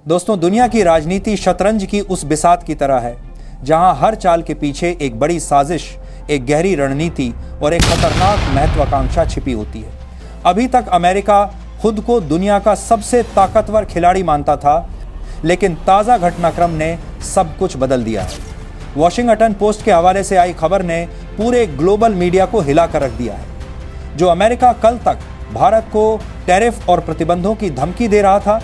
दोस्तों, दुनिया की राजनीति शतरंज की उस बिसात की तरह है जहां हर चाल के पीछे एक बड़ी साजिश, एक गहरी रणनीति और एक खतरनाक महत्वाकांक्षा छिपी होती है। अभी तक अमेरिका खुद को दुनिया का सबसे ताकतवर खिलाड़ी मानता था, लेकिन ताज़ा घटनाक्रम ने सब कुछ बदल दिया है। वॉशिंगटन पोस्ट के हवाले से आई खबर ने पूरे ग्लोबल मीडिया को हिला कर रख दिया है। जो अमेरिका कल तक भारत को टैरिफ और प्रतिबंधों की धमकी दे रहा था,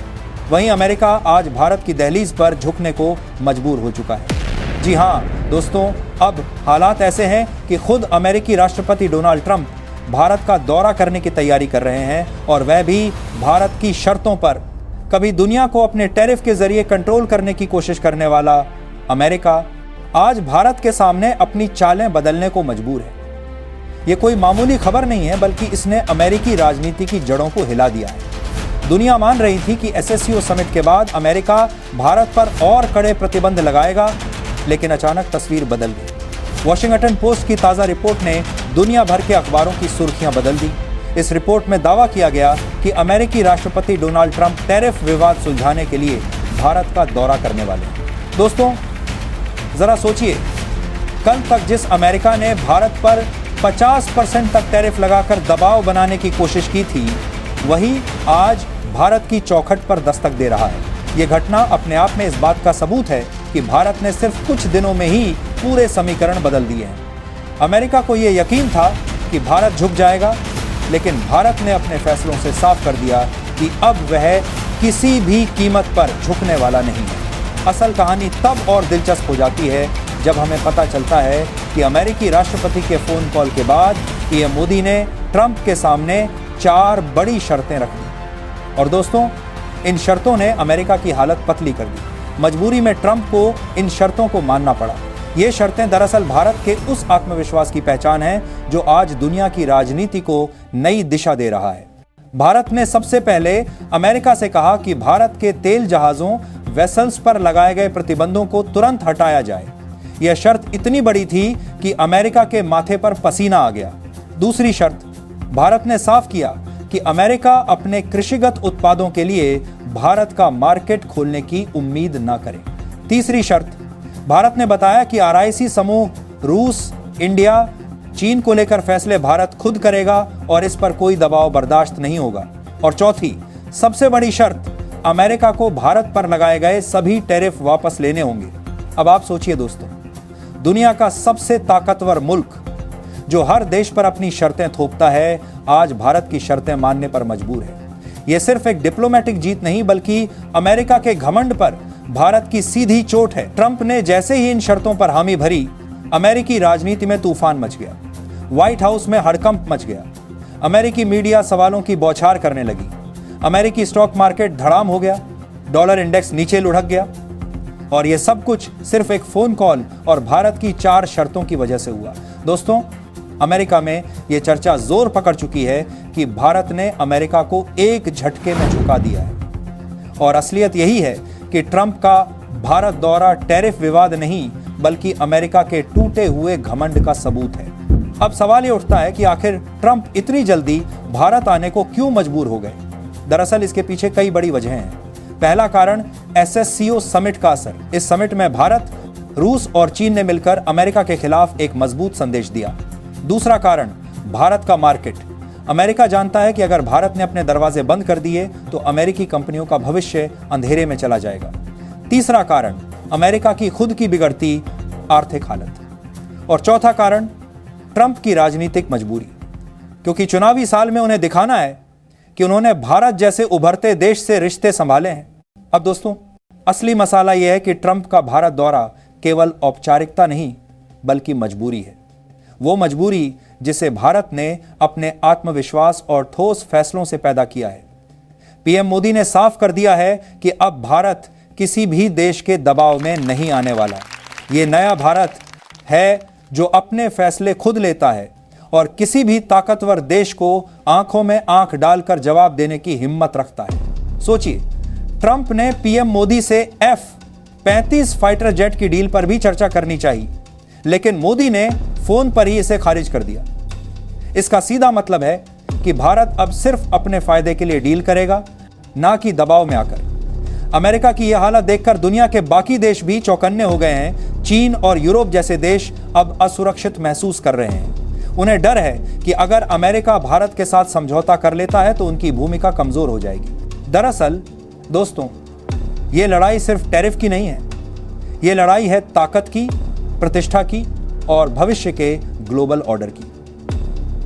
वहीं अमेरिका आज भारत की दहलीज पर झुकने को मजबूर हो चुका है। जी हां दोस्तों, अब हालात ऐसे हैं कि खुद अमेरिकी राष्ट्रपति डोनाल्ड ट्रंप भारत का दौरा करने की तैयारी कर रहे हैं, और वह भी भारत की शर्तों पर। कभी दुनिया को अपने टैरिफ के जरिए कंट्रोल करने की कोशिश करने वाला अमेरिका आज भारत के सामने अपनी चालें बदलने को मजबूर है। ये कोई मामूली खबर नहीं है, बल्कि इसने अमेरिकी राजनीति की जड़ों को हिला दिया है। दुनिया मान रही थी कि SCO समिट के बाद अमेरिका भारत पर और कड़े प्रतिबंध लगाएगा, लेकिन अचानक तस्वीर बदल गई। वॉशिंगटन पोस्ट की ताज़ा रिपोर्ट ने दुनिया भर के अखबारों की सुर्खियां बदल दी। इस रिपोर्ट में दावा किया गया कि अमेरिकी राष्ट्रपति डोनाल्ड ट्रंप टैरिफ विवाद सुलझाने के लिए भारत का दौरा करने वाले हैं। दोस्तों, जरा सोचिए, कल तक जिस अमेरिका ने भारत पर 50% तक टैरिफ लगाकर दबाव बनाने की कोशिश की थी, वही आज भारत की चौखट पर दस्तक दे रहा है। ये घटना अपने आप में इस बात का सबूत है कि भारत ने सिर्फ कुछ दिनों में ही पूरे समीकरण बदल दिए हैं। अमेरिका को यह यकीन था कि भारत झुक जाएगा, लेकिन भारत ने अपने फैसलों से साफ कर दिया कि अब वह किसी भी कीमत पर झुकने वाला नहीं है। असल कहानी तब और दिलचस्प हो जाती है जब हमें पता चलता है कि अमेरिकी राष्ट्रपति के फोन कॉल के बाद PM मोदी ने ट्रंप के सामने 4 बड़ी शर्तें रख दी। और दोस्तों, इन शर्तों ने अमेरिका की हालत पतली कर दी। मजबूरी में ट्रंप को इन शर्तों को मानना पड़ा। ये शर्तें दरअसल भारत के उस आत्मविश्वास की पहचान है जो आज दुनिया की राजनीति को नई दिशा दे रहा है। भारत ने सबसे पहले अमेरिका से कहा कि भारत के तेल जहाजों वेसल्स पर लगाए गए प्रतिबंधों को तुरंत हटाया जाए। यह शर्त इतनी बड़ी थी कि अमेरिका के माथे पर पसीना आ गया। दूसरी शर्त, भारत ने साफ किया कि अमेरिका अपने कृषिगत उत्पादों के लिए भारत का मार्केट खोलने की उम्मीद न करे। तीसरी शर्त, भारत ने बताया कि RIC समूह रूस, इंडिया, चीन को लेकर फैसले भारत खुद करेगा और इस पर कोई दबाव बर्दाश्त नहीं होगा। और चौथी, सबसे बड़ी शर्त, अमेरिका को भारत पर लगाए गए सभी टैरिफ वापस लेने होंगे। अब आप सोचिए दोस्तों, दुनिया का सबसे ताकतवर मुल्क जो हर देश पर अपनी शर्तें थोपता है, आज भारत की शर्तें मानने पर मजबूर है। यह सिर्फ एक डिप्लोमेटिक जीत नहीं, बल्कि अमेरिका के घमंड पर भारत की सीधी चोट है। ट्रंप ने जैसे ही इन शर्तों पर हामी भरी, अमेरिकी राजनीति में तूफान मच गया। व्हाइट हाउस में हड़कंप मच गया। अमेरिकी मीडिया सवालों की बौछार करने लगी। अमेरिकी स्टॉक मार्केट धड़ाम हो गया। डॉलर इंडेक्स नीचे लुढ़क गया। और यह सब कुछ सिर्फ एक फोन कॉल और भारत की 4 शर्तों की वजह से हुआ। दोस्तों, अमेरिका में यह चर्चा जोर पकड़ चुकी है कि भारत ने अमेरिका को एक झटके में झुका दिया है। और असलियत यही है कि ट्रंप का भारत दौरा टैरिफ विवाद नहीं, बल्कि अमेरिका के टूटे हुए घमंड का सबूत है। अब सवाल ये उठता है कि आखिर ट्रंप इतनी जल्दी भारत आने को क्यों मजबूर हो गए। दरअसल इसके पीछे कई बड़ी वजहें हैं। पहला कारण SCO समिट का असर। इस समिट में भारत, रूस और चीन ने मिलकर अमेरिका के खिलाफ एक मजबूत संदेश दिया। दूसरा कारण भारत का मार्केट। अमेरिका जानता है कि अगर भारत ने अपने दरवाजे बंद कर दिए तो अमेरिकी कंपनियों का भविष्य अंधेरे में चला जाएगा। तीसरा कारण अमेरिका की खुद की बिगड़ती आर्थिक हालत। और चौथा कारण ट्रंप की राजनीतिक मजबूरी, क्योंकि चुनावी साल में उन्हें दिखाना है कि उन्होंने भारत जैसे उभरते देश से रिश्ते संभाले हैं। अब दोस्तों, असली मसाला यह है कि ट्रंप का भारत दौरा केवल औपचारिकता नहीं, बल्कि मजबूरी है। वो मजबूरी जिसे भारत ने अपने आत्मविश्वास और ठोस फैसलों से पैदा किया है। PM मोदी ने साफ कर दिया है कि अब भारत किसी भी देश के दबाव में नहीं आने वाला। ये नया भारत है जो अपने फैसले खुद लेता है और किसी भी ताकतवर देश को आंखों में आंख डालकर जवाब देने की हिम्मत रखता है। सोचिए, ट्रंप ने PM मोदी से F-35 फाइटर जेट की डील पर भी चर्चा करनी चाहिए, लेकिन मोदी ने फोन पर ही इसे खारिज कर दिया। इसका सीधा मतलब है कि भारत अब सिर्फ अपने फायदे के लिए डील करेगा, ना कि दबाव में आकर। अमेरिका की यह हालत देखकर दुनिया के बाकी देश भी चौकन्ने हो गए हैं। चीन और यूरोप जैसे देश अब असुरक्षित महसूस कर रहे हैं। उन्हें डर है कि अगर अमेरिका भारत के साथ समझौता कर लेता है तो उनकी भूमिका कमजोर हो जाएगी। दरअसल दोस्तों, ये लड़ाई सिर्फ टैरिफ की नहीं है, ये लड़ाई है ताकत की, प्रतिष्ठा की और भविष्य के ग्लोबल ऑर्डर की।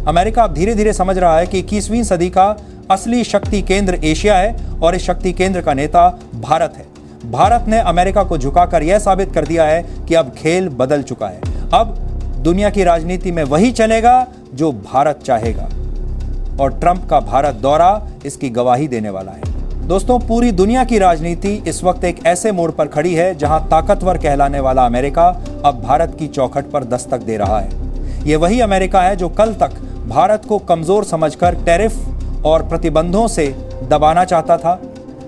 अमेरिका अब धीरे धीरे समझ रहा है कि 21वीं सदी का असली शक्ति केंद्र एशिया है और इस शक्ति केंद्र का नेता भारत है। भारत ने अमेरिका को झुकाकर यह साबित कर दिया है कि अब खेल बदल चुका है। अब दुनिया की राजनीति में वही चलेगा जो भारत चाहेगा और ट्रंप का भारत दौरा इसकी गवाही देने वाला है। दोस्तों, पूरी दुनिया की राजनीति इस वक्त एक ऐसे मोड़ पर खड़ी है जहां ताकतवर कहलाने वाला अमेरिका अब भारत की चौखट पर दस्तक दे रहा है। यह वही अमेरिका है जो कल तक भारत को कमजोर समझकर टैरिफ और प्रतिबंधों से दबाना चाहता था,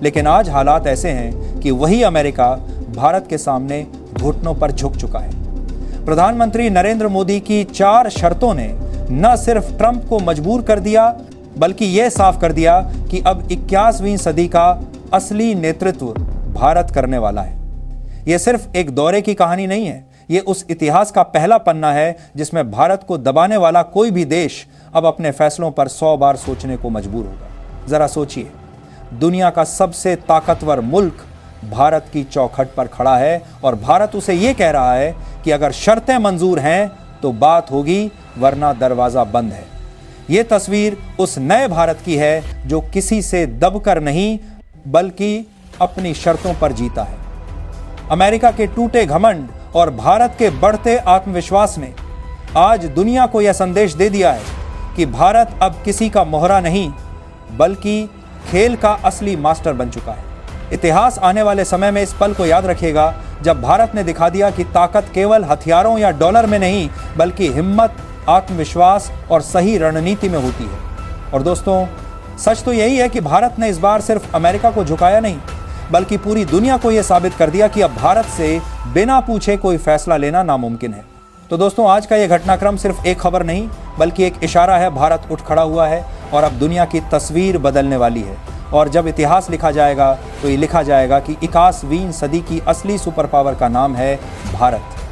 लेकिन आज हालात ऐसे हैं कि वही अमेरिका भारत के सामने घुटनों पर झुक चुका है। प्रधानमंत्री नरेंद्र मोदी की 4 शर्तों ने न सिर्फ ट्रंप को मजबूर कर दिया बल्कि यह साफ कर दिया कि अब 21वीं सदी का असली नेतृत्व भारत करने वाला है। यह सिर्फ एक दौरे की कहानी नहीं है, यह उस इतिहास का पहला पन्ना है जिसमें भारत को दबाने वाला कोई भी देश अब अपने फैसलों पर 100 बार सोचने को मजबूर होगा। जरा सोचिए, दुनिया का सबसे ताकतवर मुल्क भारत की चौखट पर खड़ा है और भारत उसे यह कह रहा है कि अगर शर्तें मंजूर हैं तो बात होगी, वरना दरवाजा बंद है। यह तस्वीर उस नए भारत की है जो किसी से दबकर नहीं बल्कि अपनी शर्तों पर जीता है। अमेरिका के टूटे घमंड और भारत के बढ़ते आत्मविश्वास ने आज दुनिया को यह संदेश दे दिया है कि भारत अब किसी का मोहरा नहीं बल्कि खेल का असली मास्टर बन चुका है। इतिहास आने वाले समय में इस पल को याद रखेगा जब भारत ने दिखा दिया कि ताकत केवल हथियारों या डॉलर में नहीं बल्कि हिम्मत, आत्मविश्वास और सही रणनीति में होती है। और दोस्तों, सच तो यही है कि भारत ने इस बार सिर्फ अमेरिका को झुकाया नहीं बल्कि पूरी दुनिया को यह साबित कर दिया कि अब भारत से बिना पूछे कोई फैसला लेना नामुमकिन है। तो दोस्तों, आज का यह घटनाक्रम सिर्फ एक खबर नहीं बल्कि एक इशारा है। भारत उठ खड़ा हुआ है और अब दुनिया की तस्वीर बदलने वाली है। और जब इतिहास लिखा जाएगा तो ये लिखा जाएगा कि 21वीं सदी की असली सुपर पावर का नाम है भारत।